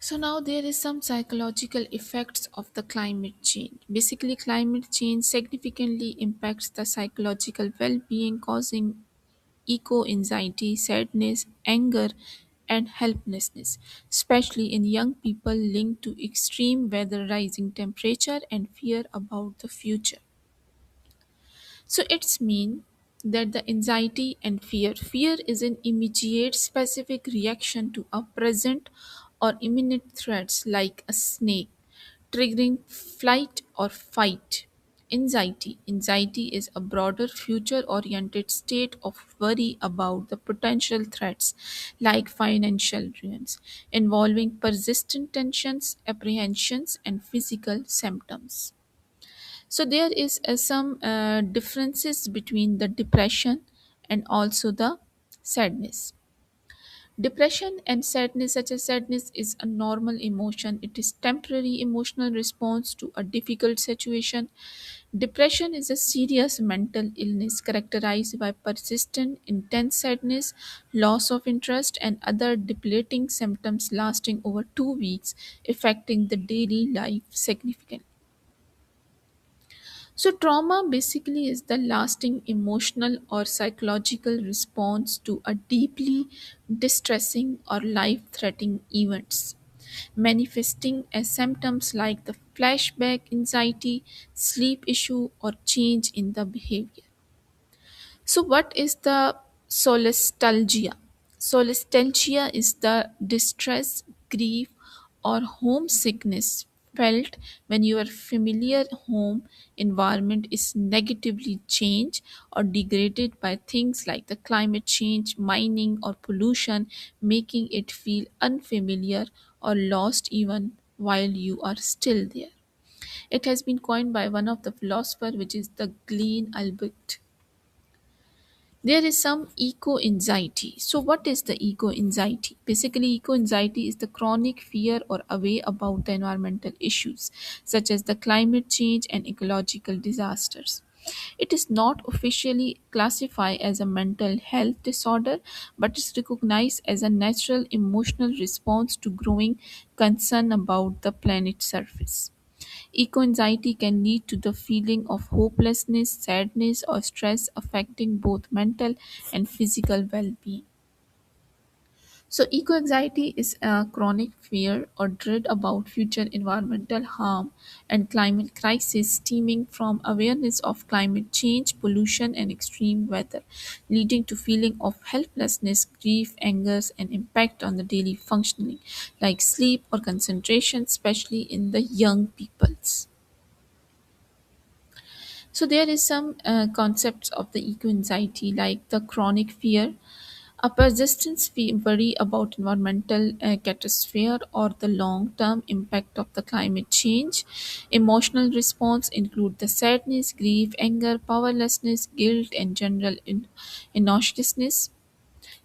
So now there is some psychological effects of the climate change. Basically, climate change significantly impacts the psychological well-being, causing eco anxiety, sadness, anger, and helplessness, especially in young people linked to extreme weather, rising temperature, and fear about the future. So it's mean that the anxiety and fear is an immediate specific reaction to a present or imminent threats like a snake, triggering flight or fight. Anxiety is a broader future oriented state of worry about the potential threats like financial ruins, involving persistent tensions, apprehensions, and physical symptoms. So there is some differences between the depression and also the sadness. Depression and sadness, such as sadness, is a normal emotion. It is temporary emotional response to a difficult situation. Depression is a serious mental illness characterized by persistent, intense sadness, loss of interest, and other debilitating symptoms lasting over 2 weeks, affecting the daily life significantly. So, trauma basically is the lasting emotional or psychological response to a deeply distressing or life threatening events, manifesting as symptoms like the flashback, anxiety, sleep issue, or change in the behavior. So, what is the solastalgia? Solastalgia is the distress, grief, or homesickness felt when your familiar home environment is negatively changed or degraded by things like the climate change, mining, or pollution, making it feel unfamiliar or lost even while you are still there. It has been coined by one of the philosophers, which is the Glenn Albert. There is some eco anxiety. So, what is the eco anxiety? Basically, eco anxiety is the chronic fear or away about the environmental issues, such as the climate change and ecological disasters. It is not officially classified as a mental health disorder, but is recognized as a natural emotional response to growing concern about the planet's surface. Eco anxiety can lead to the feeling of hopelessness, sadness, or stress affecting both mental and physical well being. So, eco anxiety is a chronic fear or dread about future environmental harm and climate crisis stemming from awareness of climate change, pollution, and extreme weather, leading to feeling of helplessness, grief, angers, and impact on the daily functioning, like sleep or concentration, especially in the young peoples. So there is some concepts of the eco anxiety like the chronic fear, a persistent worry about environmental catastrophe or the long term impact of the climate change. Emotional response include the sadness, grief, anger, powerlessness, guilt, and general nauseousness.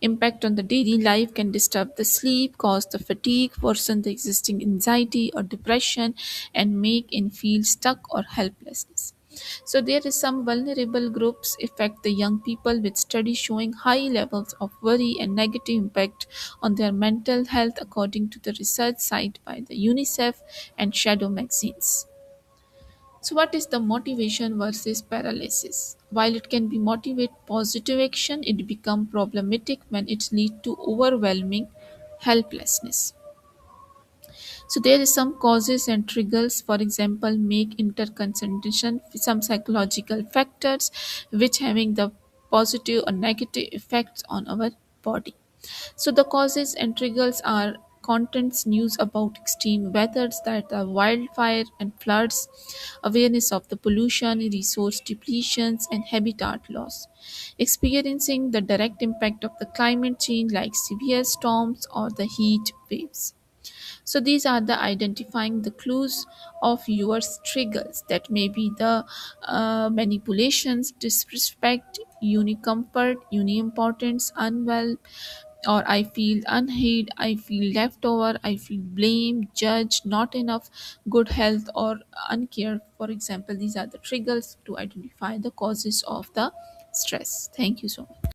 Impact on the daily life can disturb the sleep, cause the fatigue, worsen the existing anxiety or depression, and make in feel stuck or helplessness. So there is some vulnerable groups affect the young people with studies showing high levels of worry and negative impact on their mental health according to the research cited by the UNICEF and Shadow magazines. So, what is the motivation versus paralysis? While it can be motivate positive action, it become problematic when it leads to overwhelming helplessness. So there is some causes and triggers, for example, make interconcentration, some psychological factors which having the positive or negative effects on our body. So the causes and triggers are contents news about extreme weathers that are wildfire and floods, awareness of the pollution, resource depletions, and habitat loss. Experiencing the direct impact of the climate change like severe storms or the heat waves. So these are the identifying the clues of your triggers that may be the manipulations, disrespect, unicomfort, unimportance, unwell, or I feel unheard, I feel left over, I feel blame, judged, not enough, good health, or uncared. For example, these are the triggers to identify the causes of the stress. Thank you so much.